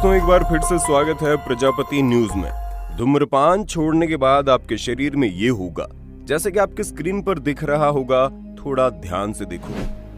दोस्तों एक बार फिर से स्वागत है प्रजापति न्यूज में। धूम्रपान छोड़ने के बाद आपके शरीर में ये होगा जैसे कि आपके स्क्रीन पर दिख रहा होगा, थोड़ा ध्यान से देखो।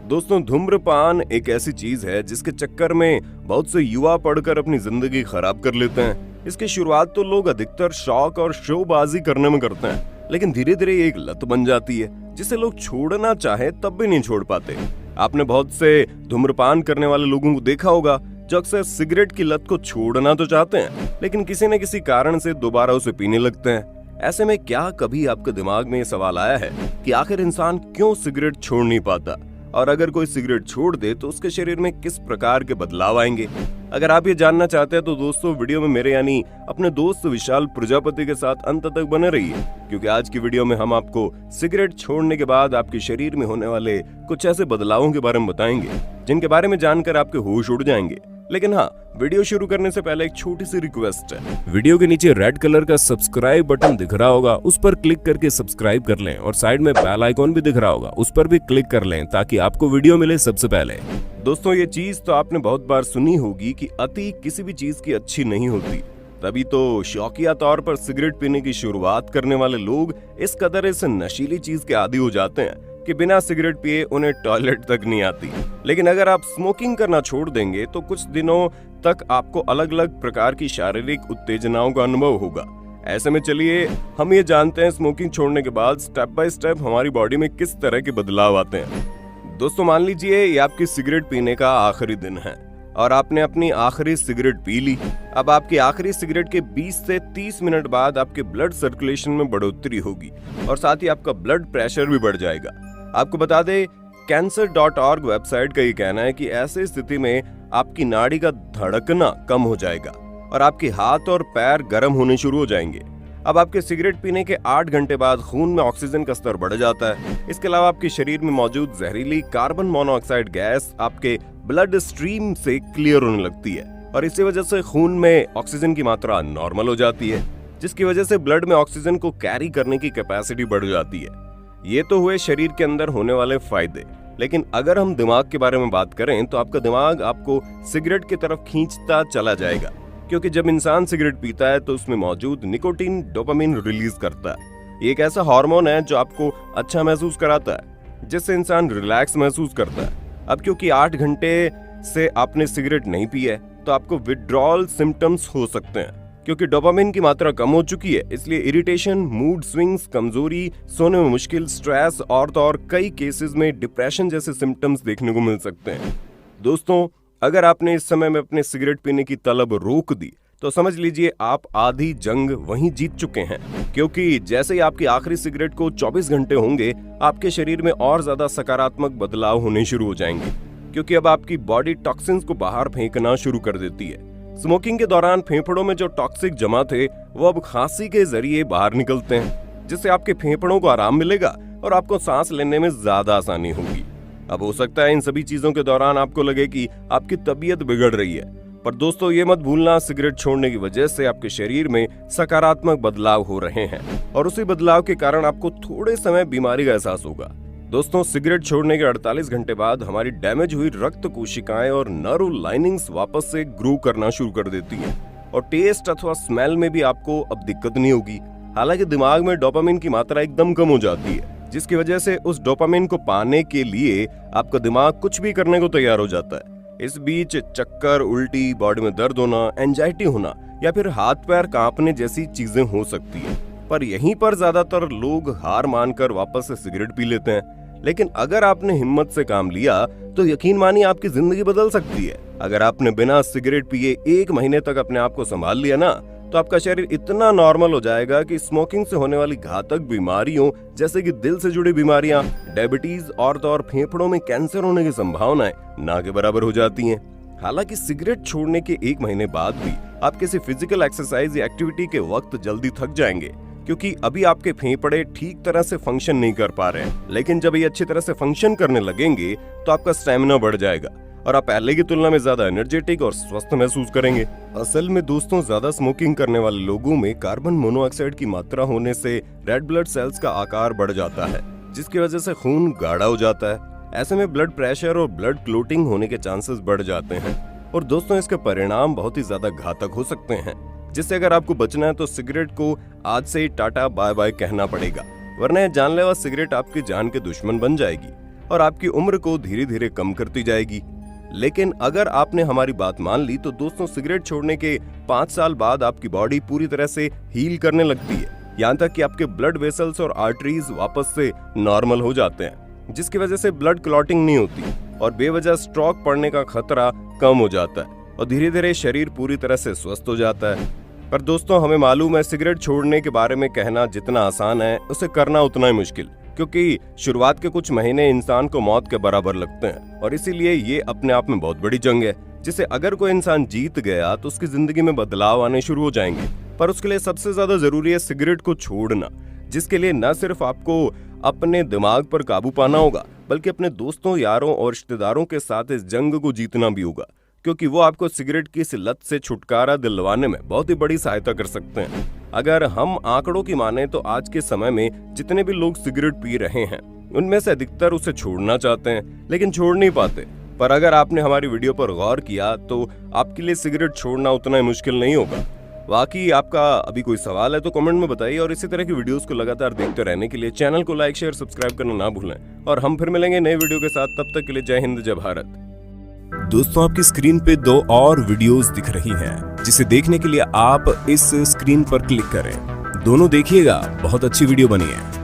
दोस्तों धूम्रपान एक ऐसी चीज है जिसके चक्कर में बहुत से युवा पढ़कर अपनी जिंदगी खराब कर लेते हैं। इसकी शुरुआत तो लोग अधिकतर शौक और शोबाजी करने में करते हैं, लेकिन धीरे धीरे एक लत बन जाती है जिसे लोग छोड़ना चाहे तब भी नहीं छोड़ पाते। आपने बहुत से धूम्रपान करने वाले लोगों को देखा होगा जो अक्सर सिगरेट की लत को छोड़ना तो चाहते हैं, लेकिन किसी न किसी कारण से दोबारा उसे पीने लगते हैं। ऐसे में क्या कभी आपके दिमाग में ये सवाल आया है कि आखिर इंसान क्यों सिगरेट छोड़ नहीं पाता, और अगर कोई सिगरेट छोड़ दे तो उसके शरीर में किस प्रकार के बदलाव आएंगे? अगर आप ये जानना चाहते हैं तो दोस्तों वीडियो में मेरे यानी अपने दोस्त विशाल प्रजापति के साथ अंत तक बने रहिए, क्योंकि आज की वीडियो में हम आपको सिगरेट छोड़ने के बाद आपके शरीर में होने वाले कुछ ऐसे बदलावों के बारे में बताएंगे जिनके बारे में जानकर आपके होश उड़ जाएंगे। लेकिन हाँ, वीडियो शुरू करने से पहले एक छोटी सी रिक्वेस्ट है। वीडियो के नीचे रेड कलर का सब्सक्राइब बटन दिख रहा होगा, उस पर क्लिक करके सब्सक्राइब कर लें, और साइड में बेल आइकॉन भी दिख रहा होगा, उस पर भी क्लिक कर लें ताकि आपको वीडियो मिले सबसे पहले। दोस्तों ये चीज तो आपने बहुत बार सुनी होगी कि अति किसी भी चीज की अच्छी नहीं होती, तभी तो शौकिया तौर पर सिगरेट पीने की शुरुआत करने वाले लोग इस कदर इस नशीली चीज के आदी हो जाते हैं कि बिना सिगरेट पिए उन्हें टॉयलेट तक नहीं आती। लेकिन अगर आप स्मोकिंग करना छोड़ देंगे तो कुछ दिनों तक आपको अलग अलग प्रकार की शारीरिक उत्तेजनाओं का अनुभव होगा। ऐसे में चलिए हम ये जानते हैं स्मोकिंग छोड़ने के बाद स्टेप बाय स्टेप हमारी बॉडी में किस तरह के बदलाव आते हैं। दोस्तों मान लीजिए ये आपकी सिगरेट पीने का आखिरी दिन है और आपने अपनी आखिरी सिगरेट पी ली। अब आपकी आखिरी सिगरेट के 20 से 30 मिनट बाद आपके ब्लड सर्कुलेशन में बढ़ोतरी होगी और साथ ही आपका ब्लड प्रेशर भी बढ़ जाएगा। आपको बता दें cancer.org वेबसाइट का ये कहना है कि ऐसी स्थिति में आपकी नाड़ी का धड़कना कम हो जाएगा और आपके हाथ और पैर गर्म होने शुरू हो जाएंगे। अब आपके सिगरेट पीने के 8 घंटे बाद खून में ऑक्सीजन का स्तर बढ़ जाता है। इसके अलावा आपके शरीर में मौजूद जहरीली कार्बन मोनोऑक्साइड गैस आपके ब्लड स्ट्रीम से क्लियर होने लगती है और इसी वजह से खून में ऑक्सीजन की मात्रा नॉर्मल हो जाती है, जिसकी वजह से ब्लड में ऑक्सीजन को कैरी करने की कैपेसिटी बढ़ जाती है। ये तो हुए शरीर के अंदर होने वाले फायदे, लेकिन अगर हम दिमाग के बारे में बात करें तो आपका दिमाग आपको सिगरेट की तरफ खींचता चला जाएगा, क्योंकि जब इंसान सिगरेट पीता है तो उसमें मौजूद निकोटीन डोपामिन रिलीज करता है। ये एक ऐसा हार्मोन है जो आपको अच्छा महसूस कराता है, जिससे इंसान रिलैक्स महसूस करता है। अब क्योंकि 8 घंटे से आपने सिगरेट नहीं पी है तो आपको विड्रॉल सिम्टम्स हो सकते हैं, क्योंकि डोपामिन की मात्रा कम हो चुकी है। इसलिए इरिटेशन, मूड स्विंग्स, कमजोरी, सोने में मुश्किल, स्ट्रेस और तो और कई केसेस में डिप्रेशन जैसे सिम्टम्स देखने को मिल सकते हैं। दोस्तों अगर आपने इस समय में अपने सिगरेट पीने की तलब रोक दी तो समझ लीजिए आप आधी जंग वहीं जीत चुके हैं, क्योंकि जैसे ही आपकी आखिरी सिगरेट को 24 घंटे होंगे आपके शरीर में और ज्यादा सकारात्मक बदलाव होने शुरू हो जाएंगे, क्योंकि अब आपकी बॉडी टॉक्सिन्स को बाहर फेंकना शुरू कर देती है। स्मोकिंग के दौरान फेफड़ों में जो टॉक्सिक जमा थे वो अब खांसी के जरिए बाहर निकलते हैं, जिससे आपके फेफड़ों को आराम मिलेगा और आपको सांस लेने में ज्यादा आसानी होगी। अब हो सकता है इन सभी चीजों के दौरान आपको लगे कि आपकी तबीयत बिगड़ रही है, पर दोस्तों ये मत भूलना सिगरेट छोड़ने की वजह से आपके शरीर में सकारात्मक बदलाव हो रहे हैं और उसी बदलाव के कारण आपको थोड़े समय बीमारी का एहसास होगा। दोस्तों सिगरेट छोड़ने के 48 घंटे बाद हमारी डैमेज हुई रक्त कोशिकाएं और नर्व लाइनिंग्स वापस से ग्रो करना शुरू कर देती हैं और टेस्ट अथवा स्मेल में भी आपको अब दिक्कत नहीं होगी। हालांकि दिमाग में डोपामिन की मात्रा एकदम कम हो जाती है, जिसकी वजह से उस डोपामिन को पाने के लिए आपका दिमाग कुछ भी करने को तैयार हो जाता है। इस बीच चक्कर, उल्टी, बॉडी में दर्द होना, एंजाइटी होना या फिर हाथ पैर कांपने जैसी चीजें हो सकती है। पर यहीं पर ज्यादातर लोग हार मानकर वापस से सिगरेट पी लेते हैं। लेकिन अगर आपने हिम्मत से काम लिया तो यकीन मानिए आपकी जिंदगी बदल सकती है। अगर आपने बिना सिगरेट पिए 1 महीने तक अपने आप को संभाल लिया ना, तो आपका शरीर इतना नॉर्मल हो जाएगा कि स्मोकिंग से होने वाली घातक बीमारियों जैसे कि दिल से जुड़ी बीमारियां, डायबिटीज और तो और फेफड़ों में कैंसर होने की संभावनाएं ना के बराबर हो जाती हैं। हालांकि सिगरेट छोड़ने के 1 महीने बाद भी आप किसी फिजिकल एक्सरसाइज या एक्टिविटी के वक्त जल्दी थक जाएंगे, क्योंकि अभी आपके फेफड़े ठीक तरह से फंक्शन नहीं कर पा रहे हैं। लेकिन जब ये अच्छी तरह से फंक्शन करने लगेंगे तो आपका स्टैमिना बढ़ जाएगा और आप पहले की तुलना में ज्यादा एनर्जेटिक और स्वस्थ महसूस करेंगे। असल में दोस्तों ज्यादा स्मोकिंग करने वाले लोगों में कार्बन मोनोऑक्साइड की मात्रा होने से रेड ब्लड सेल्स का आकार बढ़ जाता है, जिसकी वजह से खून गाढ़ा हो जाता है। ऐसे में ब्लड प्रेशर और ब्लड क्लोटिंग होने के चांसेस बढ़ जाते हैं। और दोस्तों इसके परिणाम बहुत ही ज्यादा घातक हो सकते हैं, जिससे अगर आपको बचना है तो सिगरेट को आज से ही टाटा बाय बाय कहना पड़ेगा, वरना यह जानलेवा सिगरेट आपकी जान के दुश्मन बन जाएगी और आपकी उम्र को धीरे धीरे कम करती जाएगी। लेकिन अगर आपने हमारी बात मान ली तो दोस्तों सिगरेट छोड़ने के 5 साल बाद आपकी बॉडी पूरी तरह से हील करने लगती है, यहाँ तक कि आपके ब्लड वेसल्स और आर्टरीज वापस से नॉर्मल हो जाते हैं, जिसकी वजह से ब्लड क्लॉटिंग नहीं होती और बेवजह स्ट्रोक पड़ने का खतरा कम हो जाता है और धीरे धीरे शरीर पूरी तरह से स्वस्थ हो जाता है। पर दोस्तों हमें मालूम है सिगरेट छोड़ने के बारे में कहना जितना आसान है उसे करना उतना ही मुश्किल, क्योंकि शुरुआत के कुछ महीने इंसान को मौत के बराबर लगते हैं और इसीलिए ये अपने आप में बहुत बड़ी जंग है, जिसे अगर कोई इंसान जीत गया तो उसकी जिंदगी में बदलाव आने शुरू हो जाएंगे। पर उसके लिए सबसे ज्यादा जरूरी है सिगरेट को छोड़ना, जिसके लिए न सिर्फ आपको अपने दिमाग पर काबू पाना होगा बल्कि अपने दोस्तों, यारों और रिश्तेदारों के साथ इस जंग को जीतना भी होगा, क्योंकि वो आपको सिगरेट की इस लत से छुटकारा दिलवाने में बहुत ही बड़ी सहायता कर सकते हैं। अगर हम आंकड़ों की माने तो आज के समय में जितने भी लोग सिगरेट पी रहे हैं उनमें से अधिकतर उसे छोड़ना चाहते हैं लेकिन छोड़ नहीं पाते। पर अगर आपने हमारी वीडियो पर गौर किया तो आपके लिए सिगरेट छोड़ना उतना ही मुश्किल नहीं होगा। वाकई आपका अभी कोई सवाल है तो कमेंट में बताइए और इसी तरह की वीडियोस को लगातार देखते रहने के लिए चैनल को लाइक, शेयर, सब्सक्राइब करना ना भूलें और हम फिर मिलेंगे नए वीडियो के साथ। तब तक के लिए जय हिंद, जय भारत। दोस्तों आपकी स्क्रीन पे 2 और वीडियोस दिख रही हैं, जिसे देखने के लिए आप इस स्क्रीन पर क्लिक करें। दोनों देखिएगा, बहुत अच्छी वीडियो बनी है।